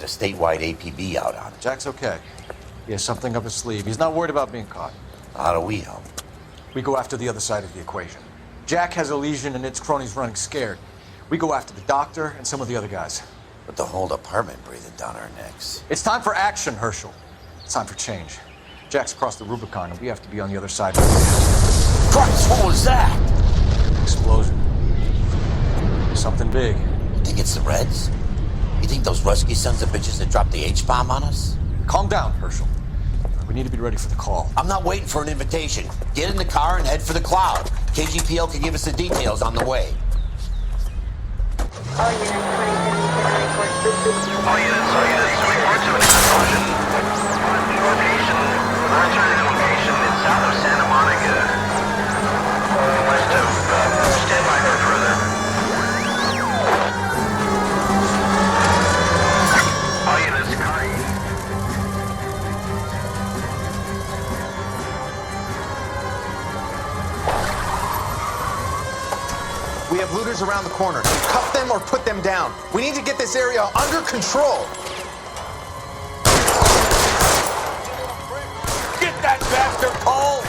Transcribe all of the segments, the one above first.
statewide APB out on it. Jack's okay. He has something up his sleeve. He's not worried about being caught. How do we help? We go after the other side of the equation. Jack has a legion and its cronies running scared. We go after the doctor and some of the other guys. With the whole department breathing down our necks. It's time for action, Herschel. It's time for change. Jack's crossed the Rubicon and we have to be on the other side. Christ, what was that? Explosion. Something big. You think it's the Reds? You think those Rusky sons of bitches that dropped the H-bomb on us? Calm down, Herschel. We need to be ready for the call. I'm not waiting for an invitation. Get in the car and head for the cloud. KGPL can give us the details on the way. All units, report to an explosion. Location is south of Santa Monica. West of, stand by for further. All units, We have looters around the corner. Cuff them or put them down. We need to get this area under control. Get that bastard, Cole!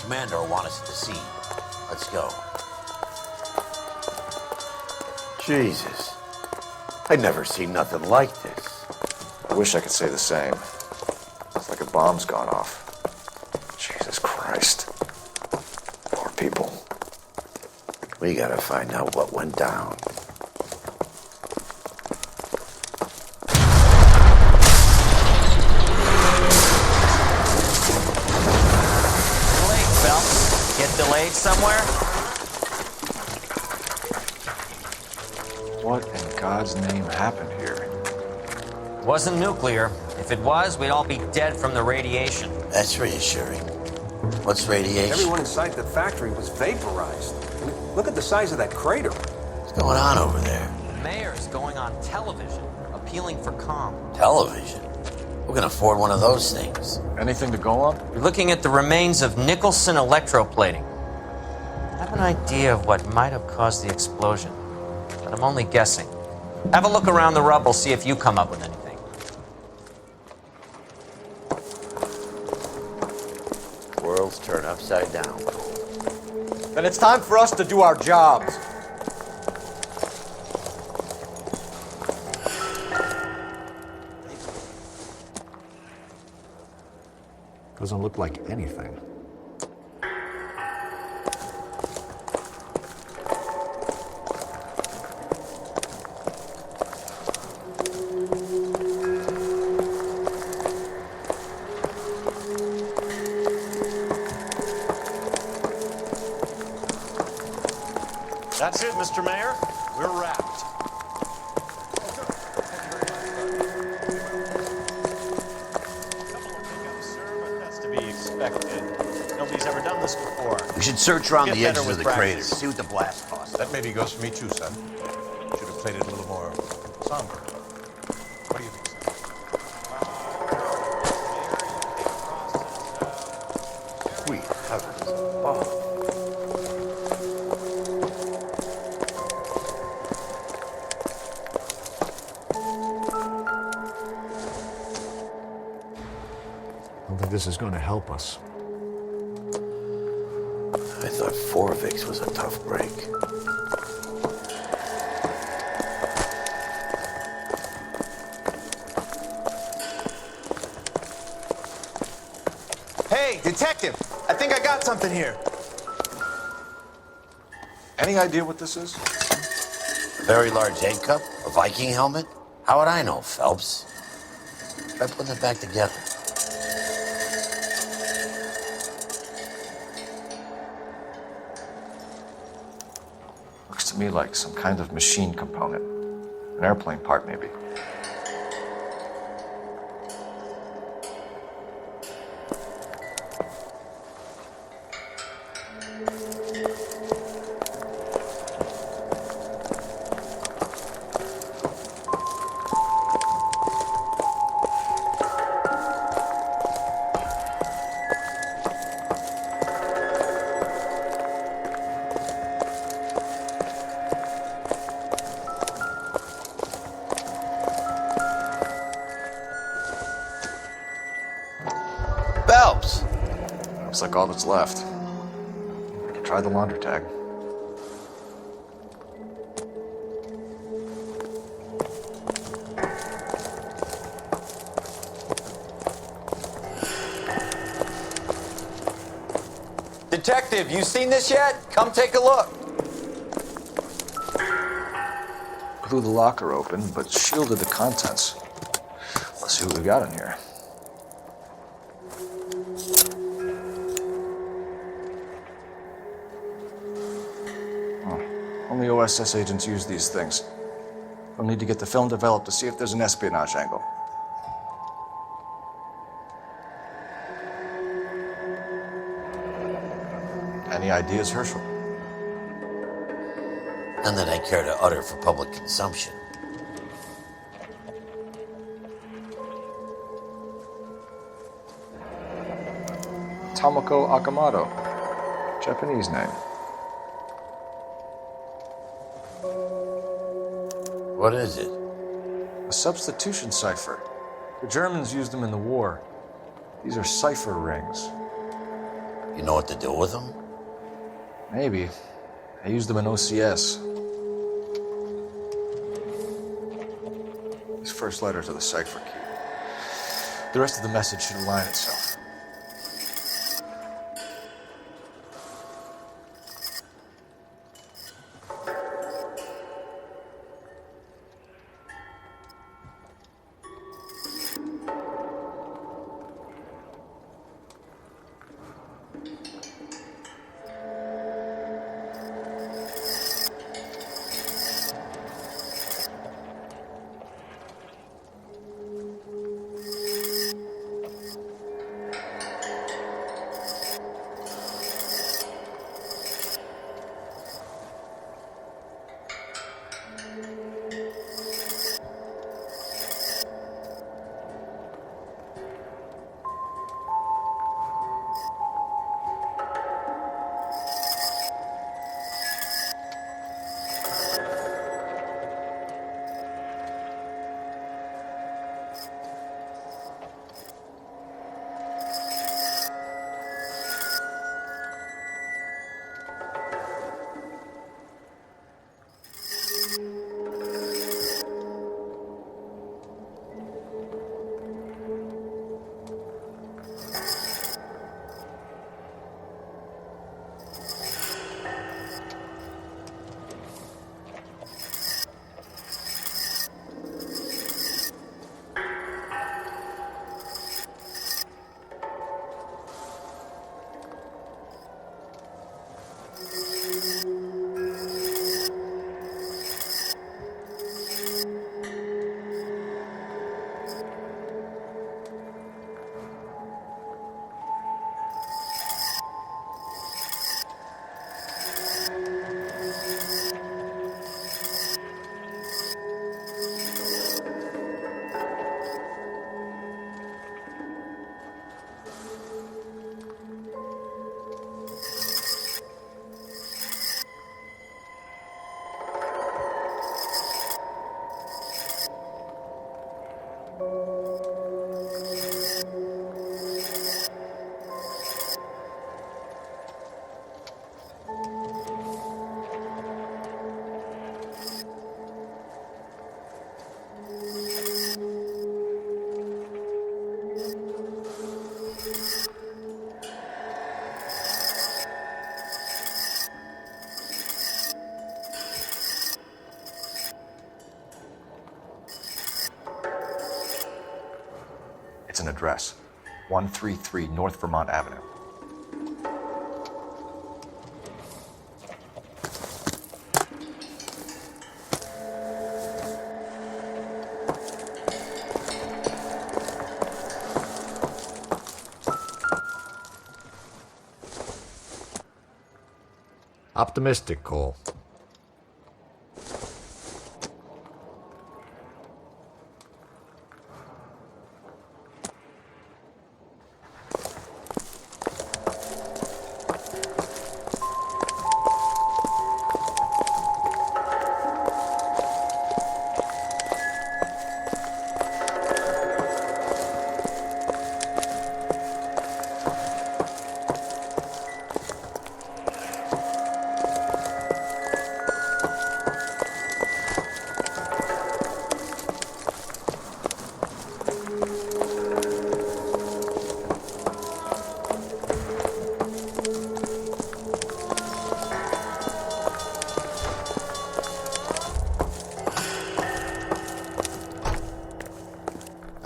Commander will want us at the scene. Let's go. Jesus. I'd never seen nothing like this. I wish I could say the same. It's like a bomb's gone off. Jesus Christ. Poor people. We gotta find out what went down. Get delayed somewhere? What in God's name happened here? Wasn't nuclear. If it was, we'd all be dead from the radiation. That's reassuring. What's radiation? Everyone inside the factory was vaporized. I mean, look at the size of that crater. What's going on over there? The mayor's going on television, appealing for calm. Television? Who can afford one of those things? Anything to go on? You're looking at the remains of Nicholson Electroplating. I have an idea of what might have caused the explosion, but I'm only guessing. Have a look around the rubble, see if you come up with anything. World's turned upside down. Then it's time for us to do our jobs. Doesn't look like anything. That's it, Mr. Mayor. We're wrapped. Nobody's ever done this before. We should search around Get the better edges of with the crater, practice. see what the blast caused. That maybe goes for me too, son. Should have played it a little more somber. What do you think, son? Sweet heavens. Oh. I don't think this is going to help us. I thought Forvix was a tough break. Hey, detective! I think I got something here. Any idea what this is? A very large egg cup? A Viking helmet? How would I know, Phelps? Try putting it back together. Looks to me like some kind of machine component. An airplane part, maybe. Looks like all that's left. We can try the laundry tag. Detective, you seen this yet? Come take a look. Blew the locker open, but shielded the contents. Let's see what we got in here. Only OSS agents use these things. We'll need to get the film developed to see if there's an espionage angle. Any ideas, Herschel? None that I care to utter for public consumption. Tomoko Akamoto. Japanese name. What is it? A substitution cipher. The Germans used them in the war. These are cipher rings. You know what to do with them? Maybe. I used them in OCS. These first letters are the cipher key. The rest of the message should align itself. It's an address. 133 North Vermont Avenue. Optimistic, Cole.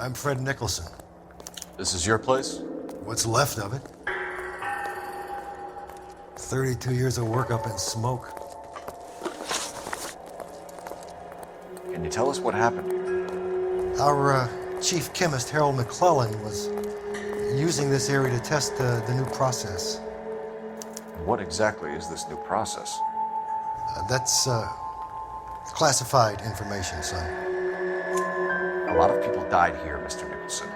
I'm Fred Nicholson. This is your place? What's left of it. 32 years of work up in smoke. Can you tell us what happened? Our chief chemist, Harold McClellan, was using this area to test the new process. What exactly is this new process? That's classified information, son. A lot of people died here, Mr. Nicholson.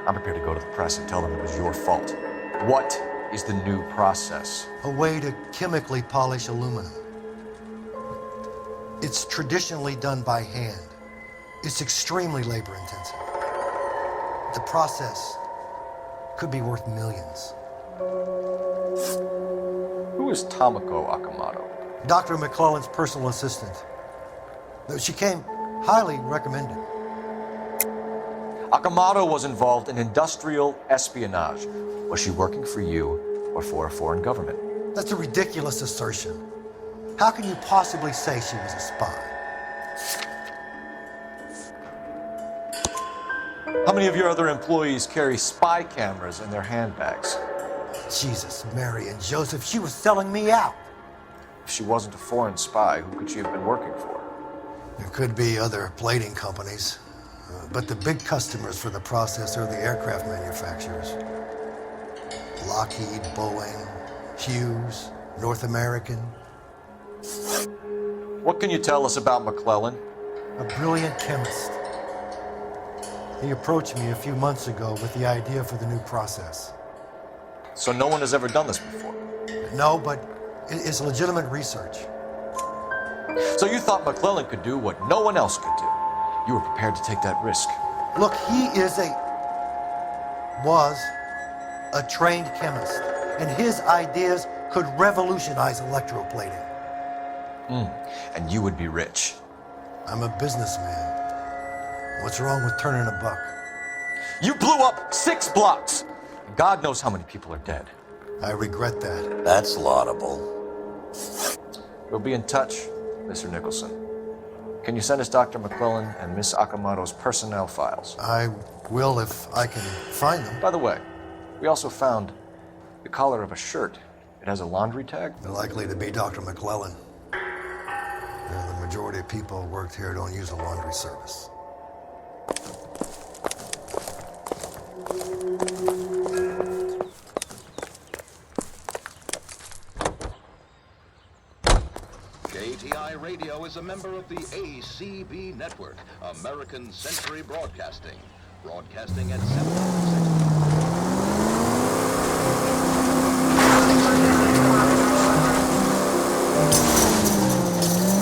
I'm prepared to go to the press and tell them it was your fault. What is the new process? A way to chemically polish aluminum. It's traditionally done by hand. It's extremely labor intensive. The process could be worth millions. Who is Tomoko Akamoto? Dr. McClellan's personal assistant. She came highly recommended. Akamoto was involved in industrial espionage. Was she working for you or for a foreign government? That's a ridiculous assertion. How can you possibly say she was a spy? How many of your other employees carry spy cameras in their handbags? Jesus, Mary and Joseph, she was selling me out. If she wasn't a foreign spy, who could she have been working for? There could be other plating companies, but the big customers for the process are the aircraft manufacturers. Lockheed, Boeing, Hughes, North American. What can you tell us about McClellan? A brilliant chemist. He approached me a few months ago with the idea for the new process. So no one has ever done this before? No, but it's legitimate research. So you thought McClellan could do what no one else could do? You were prepared to take that risk? Look, he was a trained chemist, and his ideas could revolutionize electroplating. And you would be rich. I'm a businessman. What's wrong with turning a buck? You blew up 6 blocks! God knows how many people are dead. I regret that. That's laudable. We'll be in touch, Mr. Nicholson. Can you send us Dr. McClellan and Miss Akamoto's personnel files? I will if I can find them. By the way, we also found the collar of a shirt. It has a laundry tag. They're likely to be Dr. McClellan. The majority of people who worked here don't use a laundry service. KTI Radio is a member of the ACB Network, American Century Broadcasting. Broadcasting at 7:60.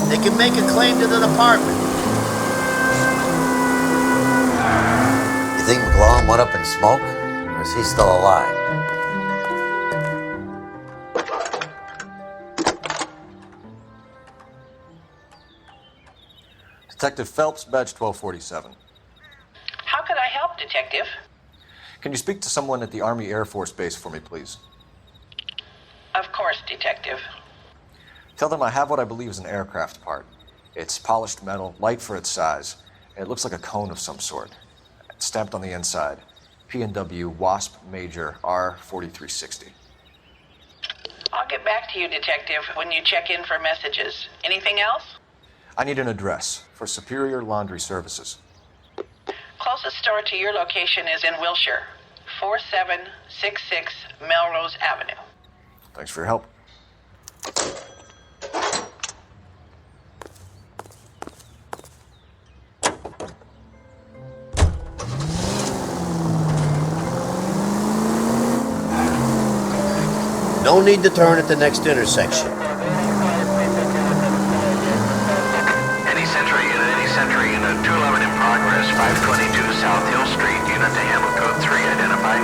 They can make a claim to the department. You think McClellan went up in smoke? Or is he still alive? Detective Phelps, badge 1247. How could I help, Detective? Can you speak to someone at the Army Air Force Base for me, please? Of course, Detective. Tell them I have what I believe is an aircraft part. It's polished metal, light for its size, and it looks like a cone of some sort. It's stamped on the inside. P&W Wasp Major R4360. I'll get back to you, Detective, when you check in for messages. Anything else? I need an address for Superior Laundry Services. Closest store to your location is in Wilshire, 4766 Melrose Avenue. Thanks for your help. No need to turn at the next intersection. Any unit, 211 in progress, 522 South Hill Street, unit to handle code 3, identify.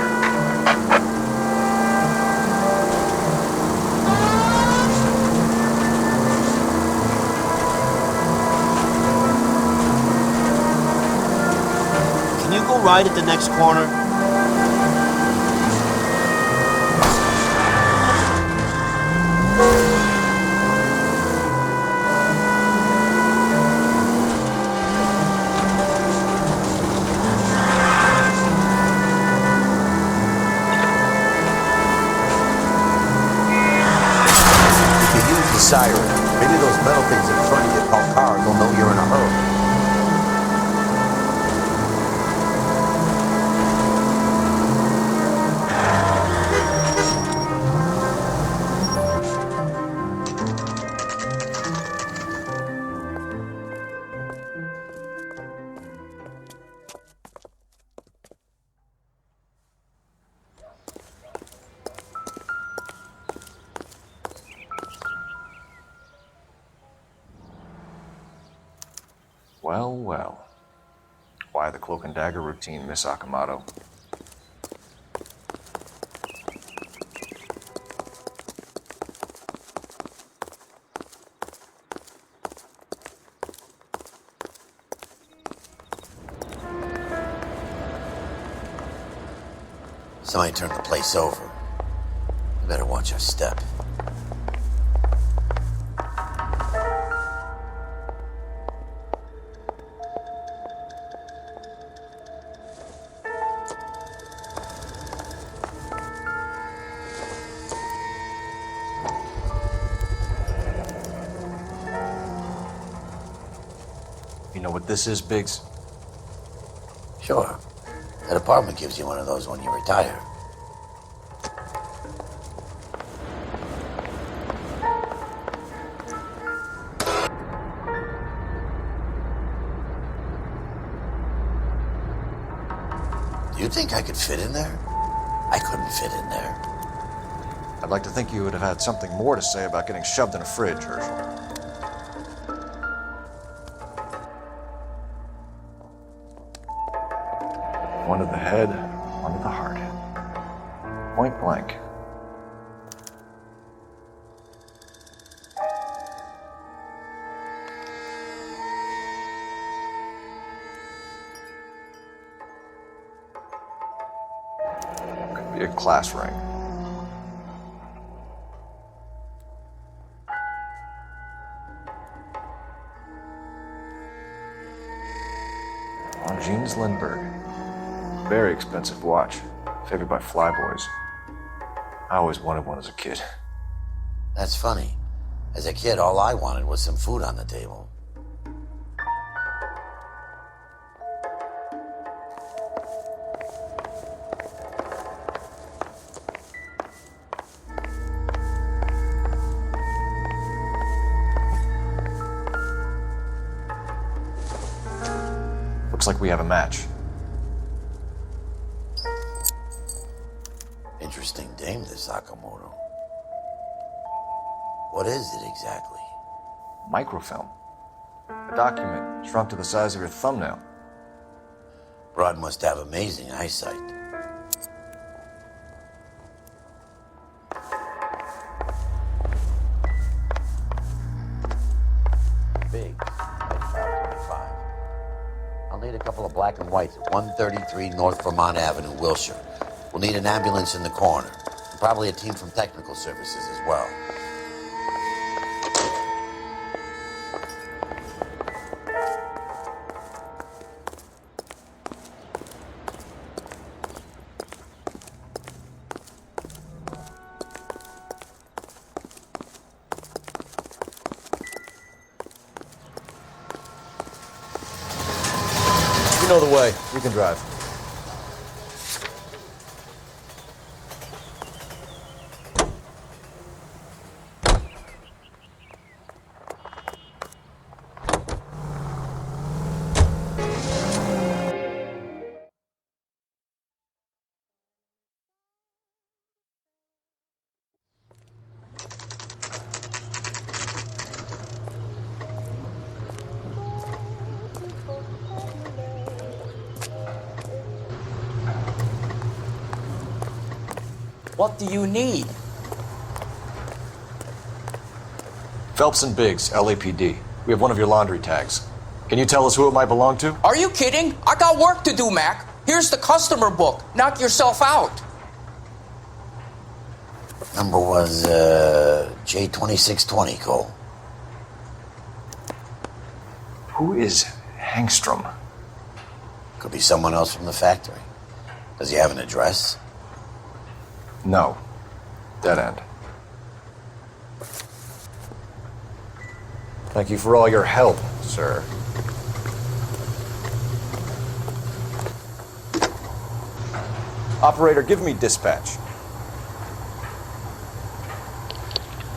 Can you go right at the next corner? things in front of you called cars will know you're in a hurry. Well, well. Why the cloak and dagger routine, Miss Akamoto? Somebody turned the place over. You better watch your step. You know what this is, Biggs? Sure. That apartment gives you one of those when you retire. Do you think I could fit in there? I couldn't fit in there. I'd like to think you would have had something more to say about getting shoved in a fridge, Herschel. One to the head, one to the heart. Point blank. Could be a class ring. Jeans Lindbergh. Very expensive watch. Favored by flyboys. I always wanted one as a kid. That's funny. As a kid, all I wanted was some food on the table. Looks like we have a match. Interesting dame, this Sakamoto. What is it exactly? Microfilm. A document shrunk to the size of your thumbnail. Broad must have amazing eyesight. Big. 25. I'll need a couple of black and whites at 133 North Vermont Avenue, Wilshire. We'll need an ambulance in the corner. And probably a team from technical services as well. You know the way. You can drive. What do you need? Phelps and Biggs, LAPD. We have one of your laundry tags. Can you tell us who it might belong to? Are you kidding? I got work to do, Mac. Here's the customer book. Knock yourself out. Number was J2620, Cole. Who is Hangstrom? Could be someone else from the factory. Does he have an address? No. Dead end. Thank you for all your help, sir. Operator, give me dispatch.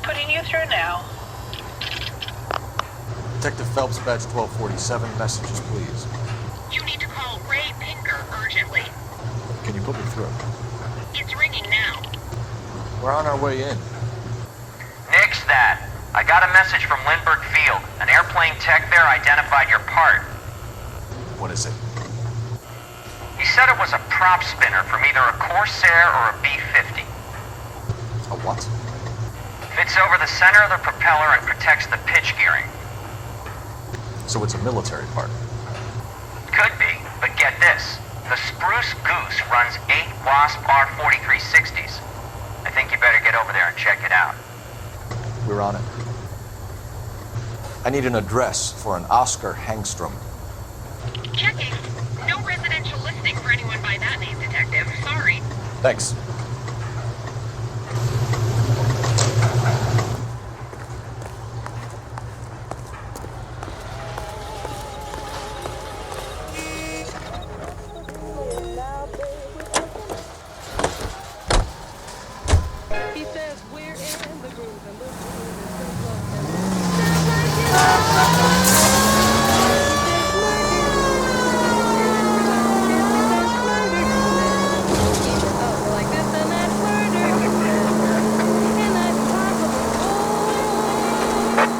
Putting you through now. Detective Phelps, badge 1247. Messages, please. You need to call Ray Pinker urgently. Can you put me through? It's ringing now. We're on our way in. Nix that. I got a message from Lindbergh Field. An airplane tech there identified your part. What is it? He said it was a prop spinner from either a Corsair or a B-50. A what? Fits over the center of the propeller and protects the pitch gearing. So it's a military part. Could be, but get this. The Spruce Goose runs 8 Wasp R-4360s. I think you better get over there and check it out. We're on it. I need an address for an Oscar Hangstrom. Checking. No residential listing for anyone by that name, Detective. Sorry. Thanks.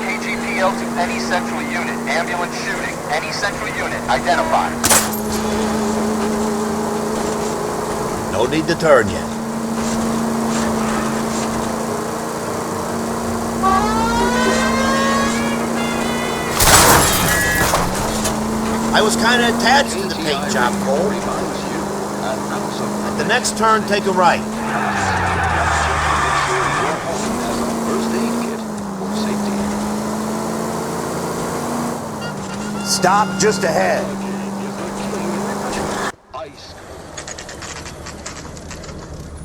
KGPL to any central unit. Ambulance shooting. Any central unit. Identified. No need to turn yet. I was kind of attached to the paint job, Cole. At the next turn, take a right. Stop just ahead.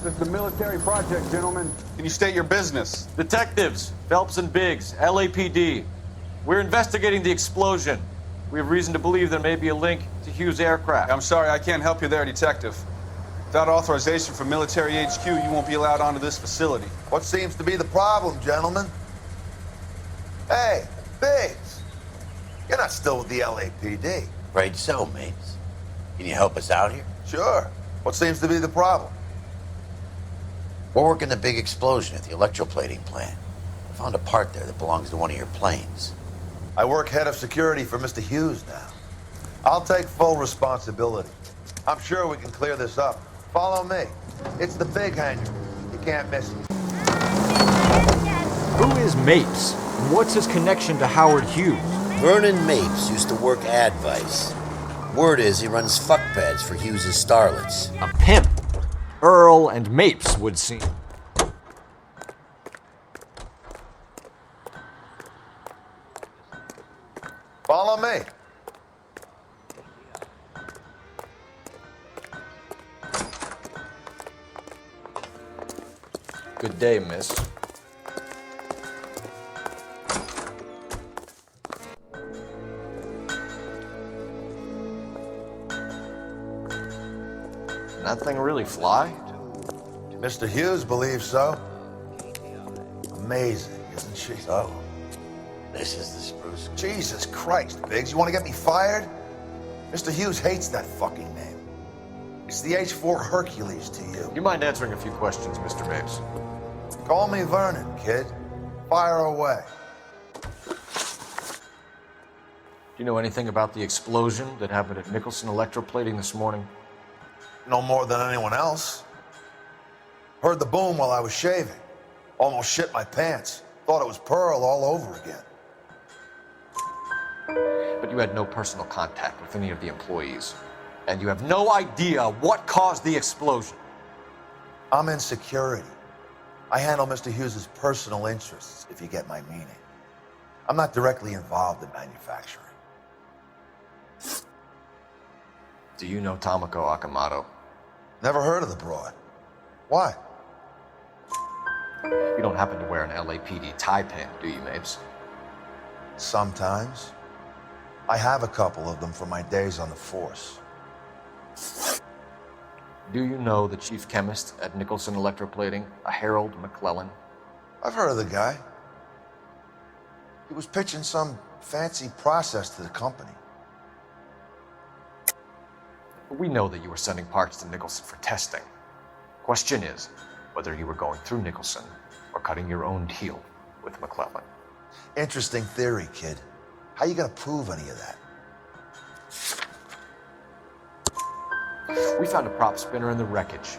This is a military project, gentlemen. Can you state your business? Detectives, Phelps and Biggs, LAPD. We're investigating the explosion. We have reason to believe there may be a link to Hughes' aircraft. I'm sorry, I can't help you there, Detective. Without authorization from Military HQ, you won't be allowed onto this facility. What seems to be the problem, gentlemen? Hey, Biggs. You're not still with the LAPD. Afraid so, mates. Can you help us out here? Sure. What seems to be the problem? We're working the big explosion at the electroplating plant. I found a part there that belongs to one of your planes. I work head of security for Mr. Hughes now. I'll take full responsibility. I'm sure we can clear this up. Follow me. It's the big hangar. You can't miss it. Who is Mapes? And what's his connection to Howard Hughes? Vernon Mapes used to work Advice. Word is he runs fuck pads for Hughes' starlets. A pimp. Earl and Mapes would seem. Follow me. Good day, miss. That thing really fly? Mr. Hughes believes so. Amazing, isn't she? So, this is the Spruce. Jesus Christ, Biggs, you want to get me fired? Mr. Hughes hates that fucking name. It's the H-4 Hercules to you. You mind answering a few questions, Mr. Mapes? Call me Vernon, kid. Fire away. Do you know anything about the explosion that happened at Nicholson Electroplating this morning? No more than anyone else. Heard the boom while I was shaving. Almost shit my pants. Thought it was Pearl all over again. But you had no personal contact with any of the employees. And you have no idea what caused the explosion. I'm in security. I handle Mr. Hughes' personal interests, if you get my meaning. I'm not directly involved in manufacturing. Do you know Tomoko Akamoto? Never heard of the broad. Why? You don't happen to wear an LAPD tie pin, do you, Mapes? Sometimes. I have a couple of them from my days on the force. Do you know the chief chemist at Nicholson Electroplating, a Harold McClellan? I've heard of the guy. He was pitching some fancy process to the company. We know that you were sending parts to Nicholson for testing. Question is whether you were going through Nicholson or cutting your own deal with McClellan. Interesting theory, kid. How you gonna prove any of that? We found a prop spinner in the wreckage.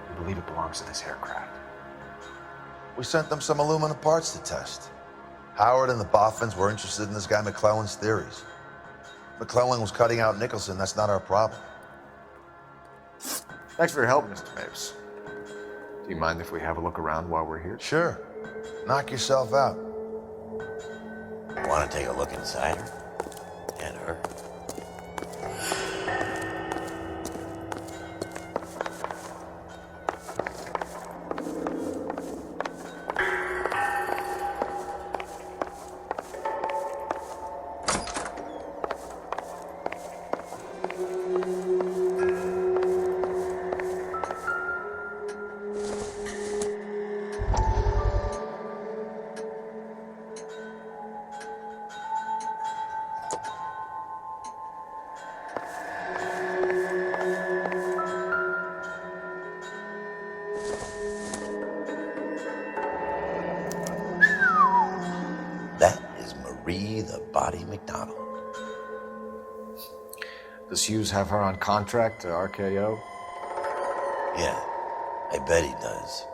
We believe it belongs to this aircraft. We sent them some aluminum parts to test. Howard and the Boffins were interested in this guy McClellan's theories. McClellan was cutting out Nicholson. That's not our problem. Thanks for your help, Mr. Mapes. Do you mind if we have a look around while we're here? Sure. Knock yourself out. Want to take a look inside her? And her? The Body McDonald. Does Hughes have her on contract to RKO? Yeah, I bet he does.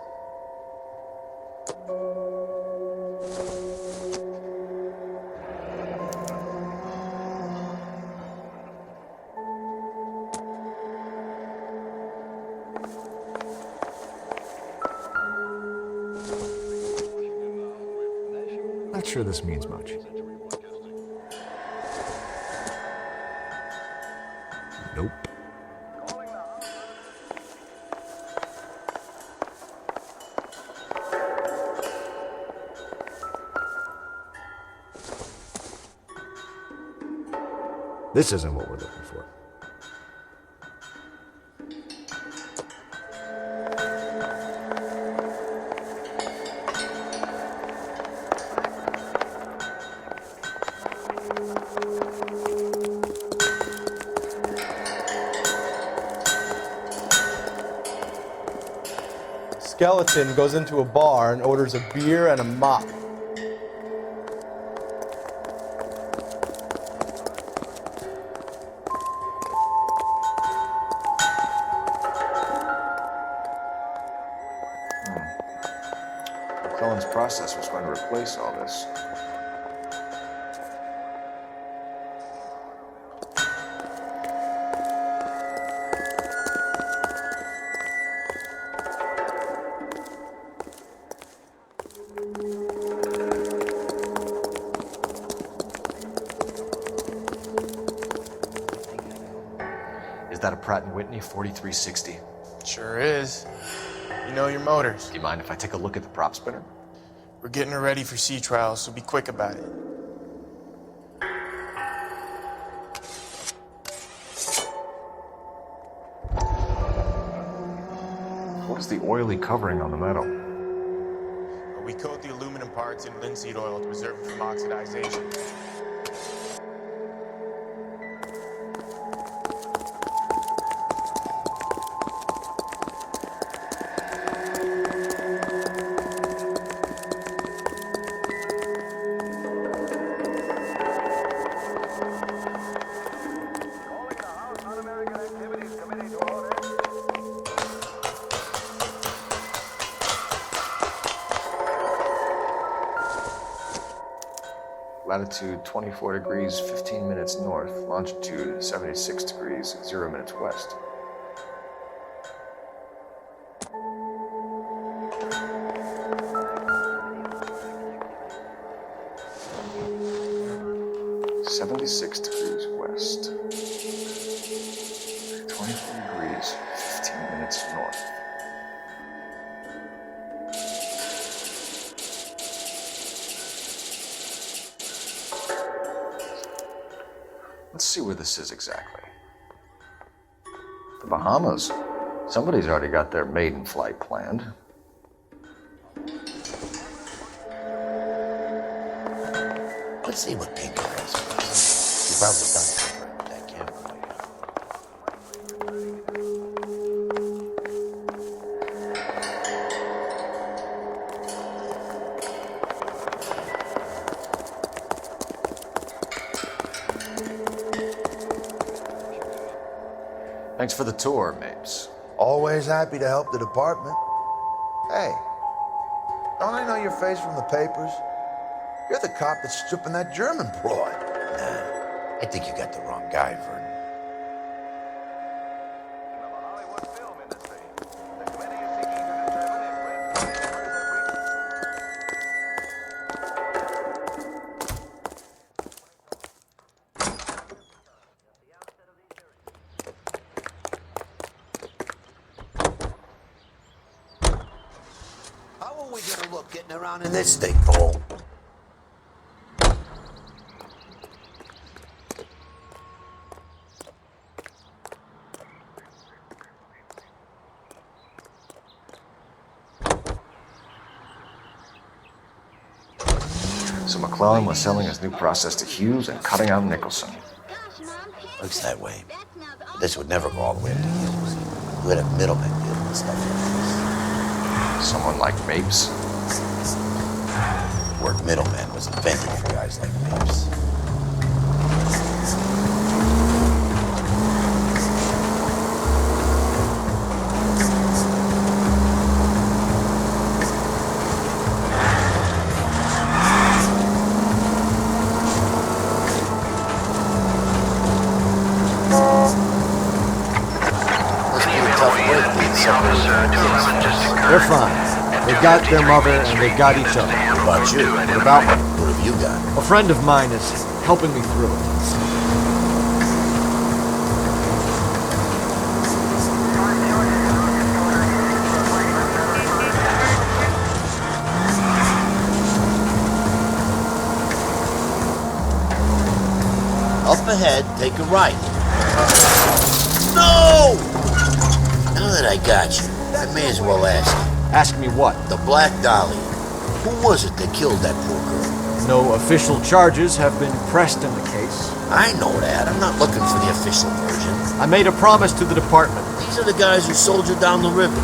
Not sure this means much. Nope. This isn't what we're looking for. Skeleton goes into a bar and orders a beer and a mop. McClellan's process was going to replace all this. Is that a Pratt & Whitney 4360? Sure is. You know your motors. Do you mind if I take a look at the prop spinner? We're getting her ready for sea trials, so be quick about it. What is the oily covering on the metal? We coat the aluminum parts in linseed oil to preserve it from oxidization. Latitude 24 degrees, 15 minutes north. Longitude 76 degrees, 0 minutes west. $76 degrees west. 24 degrees, 15 minutes north. Let's see where this is exactly. The Bahamas. Somebody's already got their maiden flight planned. Let's see what Pinker has. He's probably done something with that camera. Thanks for the tour, Mapes. Always happy to help the department. Hey, don't I know your face from the papers? You're the cop that's stripping that German broad. Nah, I think you got the wrong guy, Vernon. How are we gonna look getting around in this thing, Paul? So McClellan was selling his new process to Hughes and cutting out Nicholson. Looks that way. But this would never go all the way up to Hughes. We had a middleman dealing with stuff like this. Someone like Mapes? The word middleman was invented for guys like Mapes. They're fine. They've got their mother and they've got each other. What about you? What about me? What have you got? A friend of mine is helping me through it. Up ahead, take a right. No! Now that I got you, I may as well ask you. Ask me what? The Black Dahlia. Who was it that killed that poor girl? No official charges have been pressed in the case. I know that. I'm not looking for the official version. I made a promise to the department. These are the guys who sold you down the river.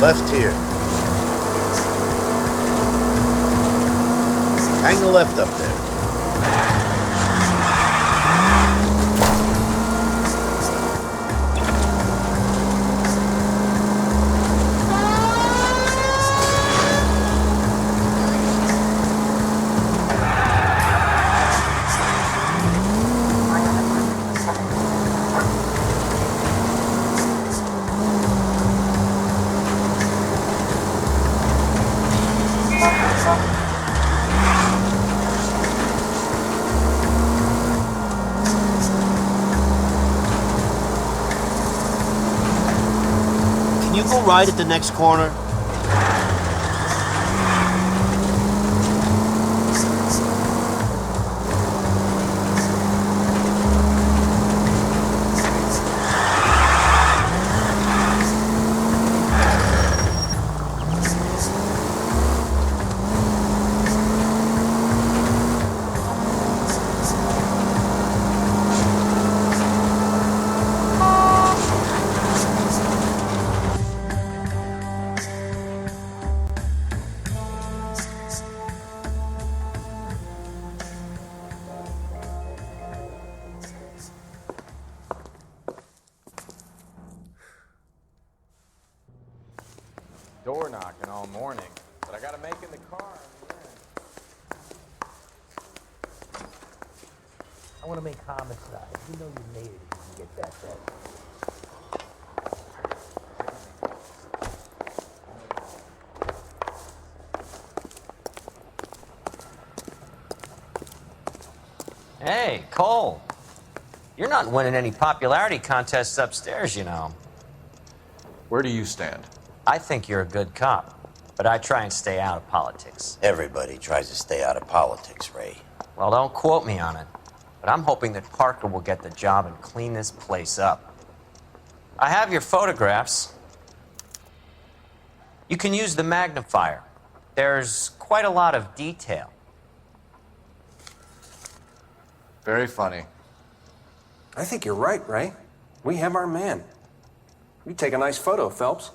Left here. Hang the left up there. Can you go right at the next corner? Door knocking all morning, but I gotta make in the car. I want to make homicide. You know you made it if you can get that dead. Hey, Cole. You're not winning any popularity contests upstairs, you know. Where do you stand? I think you're a good cop, but I try and stay out of politics. Everybody tries to stay out of politics, Ray. Well, don't quote me on it, but I'm hoping that Parker will get the job and clean this place up. I have your photographs. You can use the magnifier. There's quite a lot of detail. Very funny. I think you're right, Ray. We have our man. You take a nice photo, Phelps.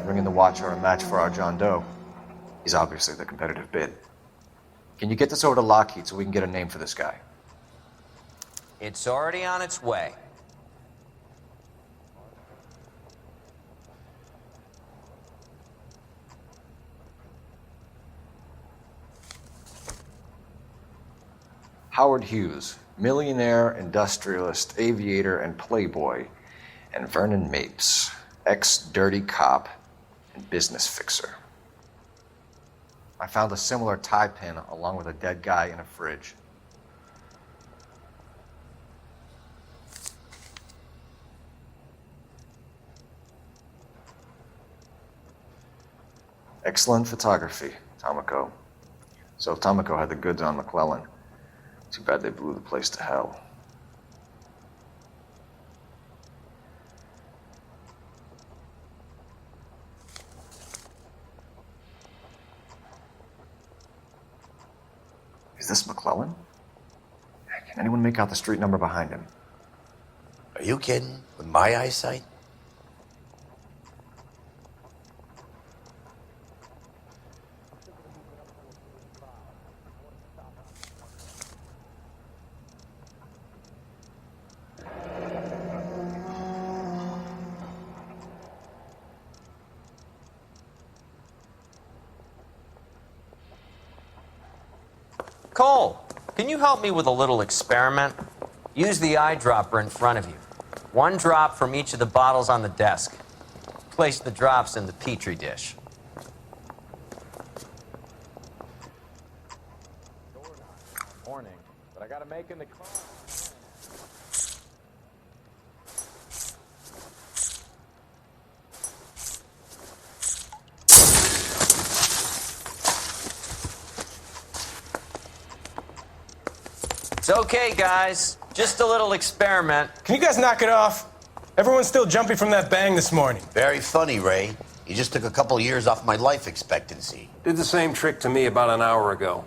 Bringing the Watcher a match for our John Doe. He's obviously the competitive bid. Can you get this over to Lockheed so we can get a name for this guy? It's already on its way. Howard Hughes, millionaire, industrialist, aviator, and playboy, and Vernon Mapes, ex-dirty cop and business fixer. I found a similar tie pin along with a dead guy in a fridge. Excellent photography, Tomoko. So Tomoko had the goods on McClellan. Too bad they blew the place to hell. Is this McClellan? Can anyone make out the street number behind him? Are you kidding? With my eyesight? Cole, can you help me with a little experiment? Use the eyedropper in front of you. One drop from each of the bottles on the desk. Place the drops in the Petri dish. Morning, but I gotta make in the car. It's okay, guys. Just a little experiment. Can you guys knock it off? Everyone's still jumpy from that bang this morning. Very funny, Ray. You just took a couple years off my life expectancy. Did the same trick to me about an hour ago.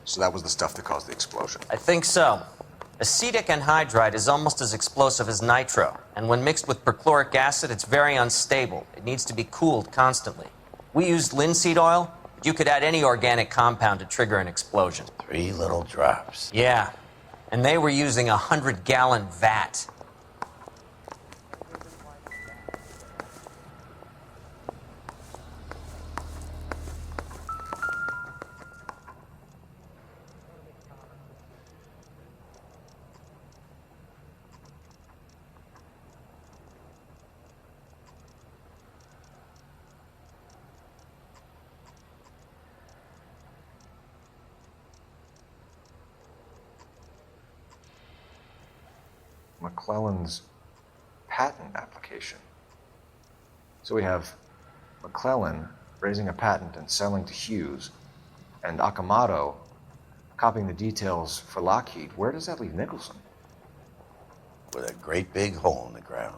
So that was the stuff that caused the explosion. I think so. Acetic anhydride is almost as explosive as nitro, and when mixed with perchloric acid, it's very unstable. It needs to be cooled constantly. We used linseed oil, but you could add any organic compound to trigger an explosion. 3 little drops. Yeah, and they were using a 100-gallon vat. McClellan's patent application. So we have McClellan raising a patent and selling to Hughes, and Akamoto copying the details for Lockheed. Where does that leave Nicholson? With a great big hole in the ground.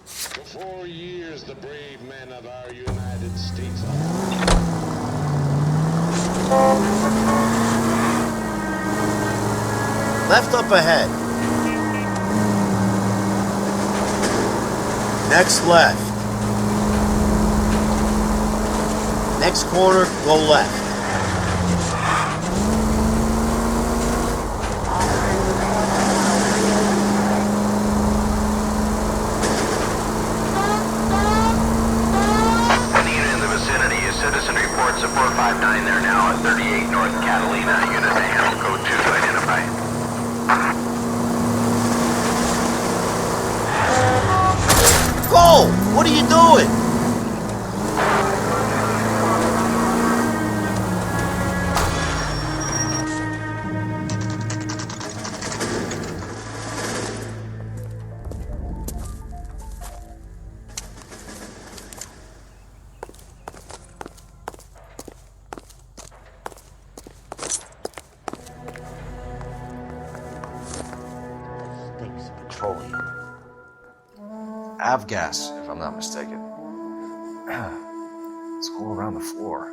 For 4 years, the brave men of our United United States. Left up ahead. Next left. Next corner, go left. Any unit in the vicinity, a citizen reports a 459 there now at 38 North Catalina. Unit to handle code 2 to identify. Go! What are you doing? Stinks of petroleum. Avgas, if I'm not mistaken. It's all around the floor.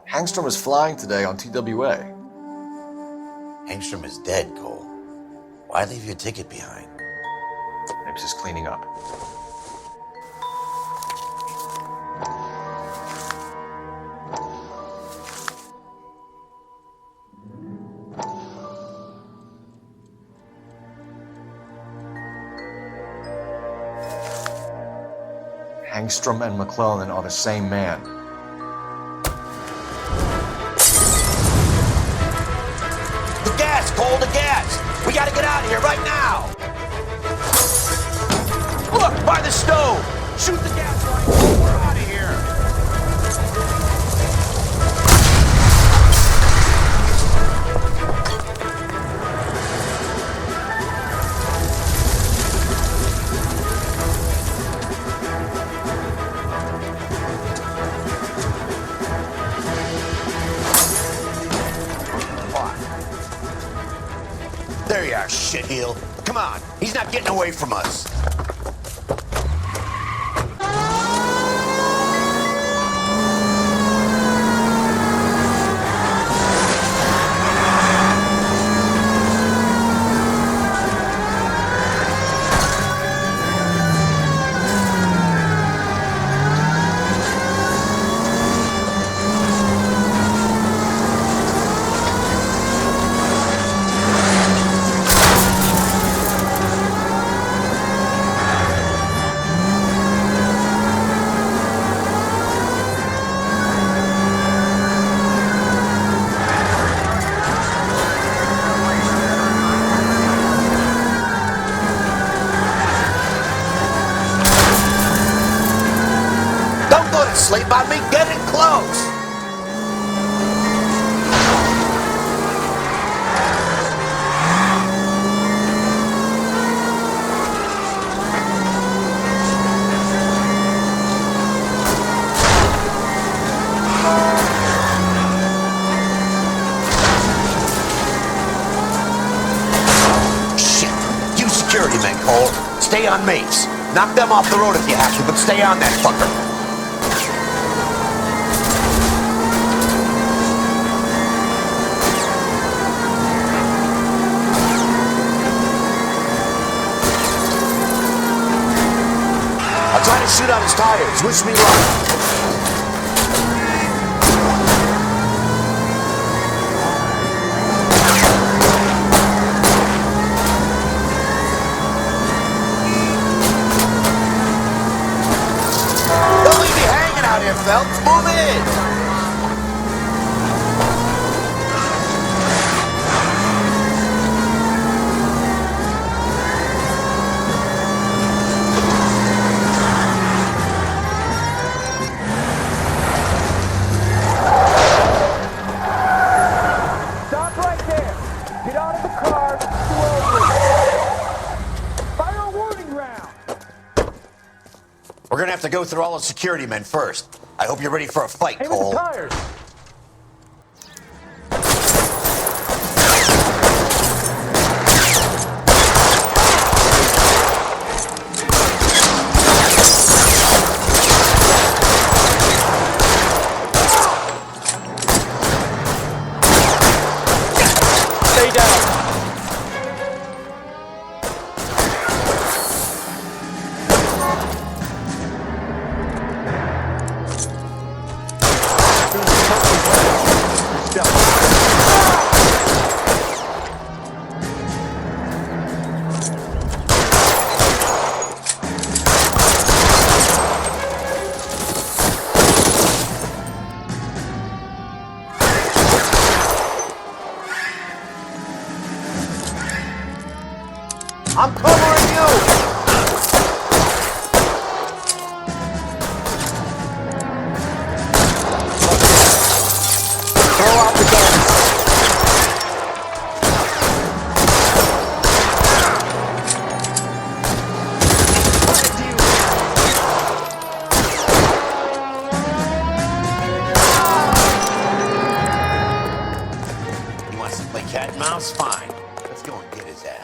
Hangstrom is flying today on TWA. Hangstrom is dead, Cole. Why leave your ticket behind? Nips is cleaning up. Hangstrom and McClellan are the same man. The gas, Cole, the gas! We gotta get out of here right now! Look, by the stove! Shoot the gas line! We're out of here! There you are, shitheel. Come on, he's not getting away from us. Sleep on me, get it close! Shit! You security men, Cole. Stay on mates. Knock them off the road if you have to, but stay on that fucker. Trying to shoot out his tires. Wish me luck. Don't leave me hanging out here, Phelps. Move in. We're gonna have to go through all the security men first. I hope you're ready for a fight, Cole. Tires. Stay down. I'm covering you! Throw out the guns. He wants to play cat and mouse? Fine. Let's go and get his ass.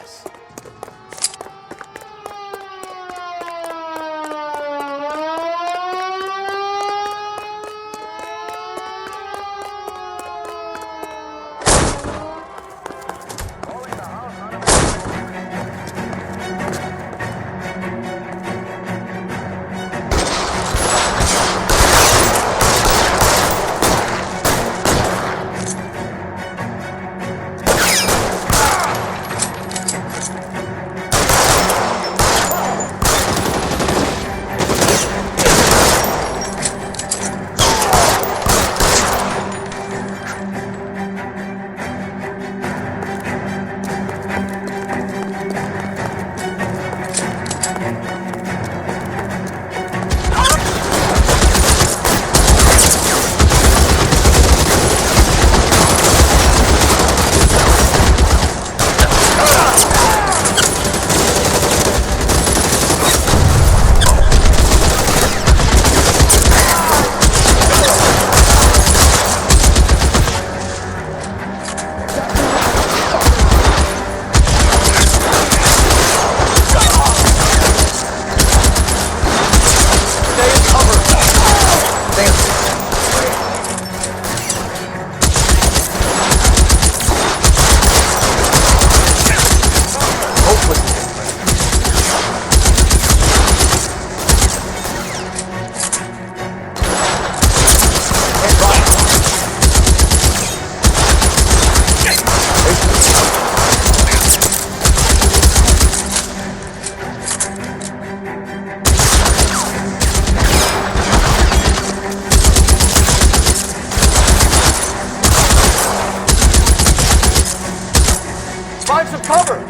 Find some cover.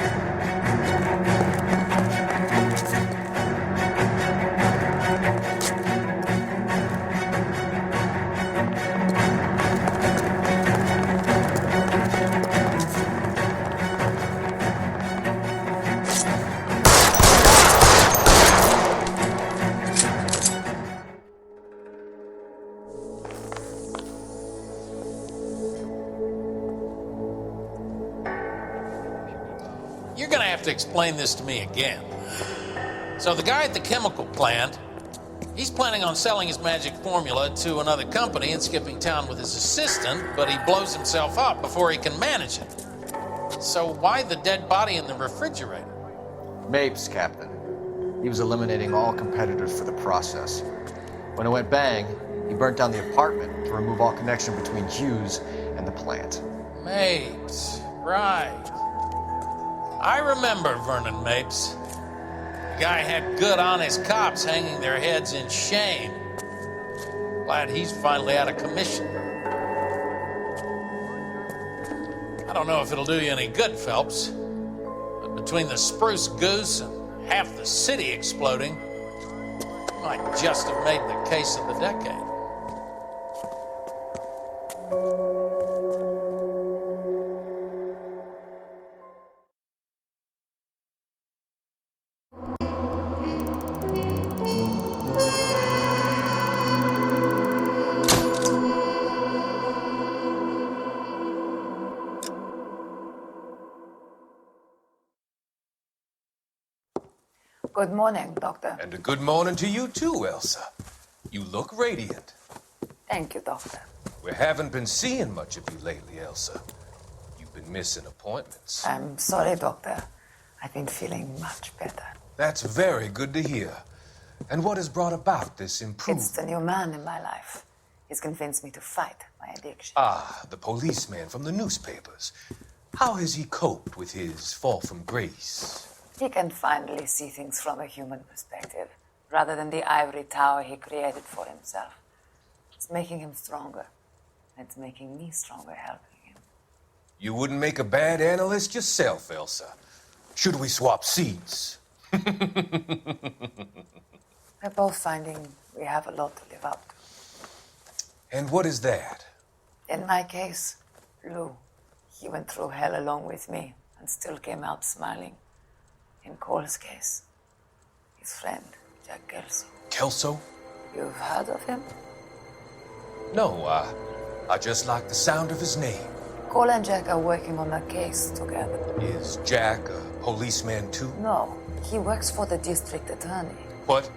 You're gonna have to explain this to me again. So the guy at the chemical plant, he's planning on selling his magic formula to another company and skipping town with his assistant, but he blows himself up before he can manage it. So why the dead body in the refrigerator? Mapes, Captain. He was eliminating all competitors for the process. When it went bang, he burnt down the apartment to remove all connection between Hughes and the plant. Mapes, right. I remember Vernon Mapes. The guy had good, honest cops hanging their heads in shame. Glad he's finally out of commission. I don't know if it'll do you any good, Phelps, but between the spruce goose and half the city exploding, you might just have made the case of the decade. Good morning, Doctor. And a good morning to you too, Elsa. You look radiant. Thank you, Doctor. We haven't been seeing much of you lately, Elsa. You've been missing appointments. I'm sorry, Doctor. I've been feeling much better. That's very good to hear. And what has brought about this improvement? It's the new man in my life. He's convinced me to fight my addiction. Ah, the policeman from the newspapers. How has he coped with his fall from grace? He can finally see things from a human perspective, rather than the ivory tower he created for himself. It's making him stronger. It's making me stronger helping him. You wouldn't make a bad analyst yourself, Elsa. Should we swap seats? We're both finding we have a lot to live up to. And what is that? In my case, Lou. He went through hell along with me and still came out smiling. In Cole's case, his friend, Jack Kelso. Kelso? You've heard of him? No, I just like the sound of his name. Cole and Jack are working on a case together. Is Jack a policeman too? No, he works for the district attorney. What?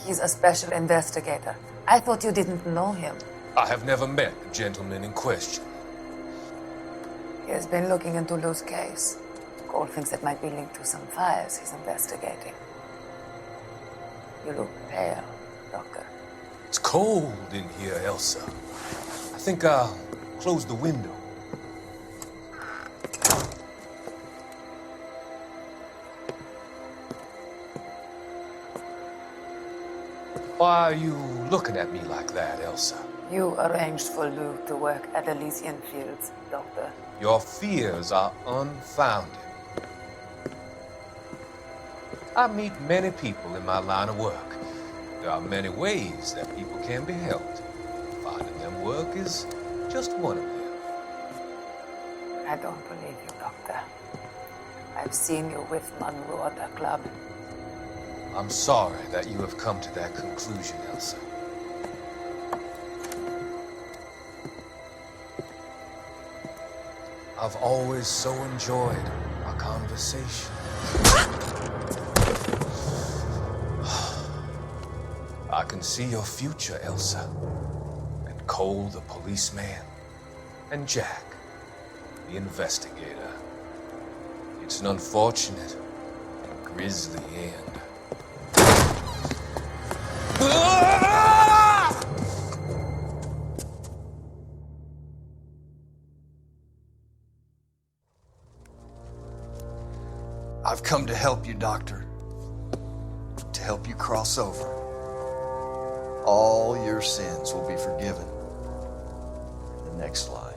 He's a special investigator. I thought you didn't know him. I have never met the gentleman in question. He has been looking into Lou's case. Cole thinks it might be linked to some fires he's investigating. You look pale, Doctor. It's cold in here, Elsa. I think I'll close the window. Why are you looking at me like that, Elsa? You arranged for Lou to work at Elysian Fields, Doctor. Your fears are unfounded. I meet many people in my line of work. There are many ways that people can be helped. Finding them work is just one of them. I don't believe you, Doctor. I've seen you with Monroe at the club. I'm sorry that you have come to that conclusion, Elsa. I've always so enjoyed our conversation. I can see your future, Elsa. And Cole, the policeman. And Jack, the investigator. It's an unfortunate and grisly end. I've come to help you, Doctor. To help you cross over. All your sins will be forgiven in the next life.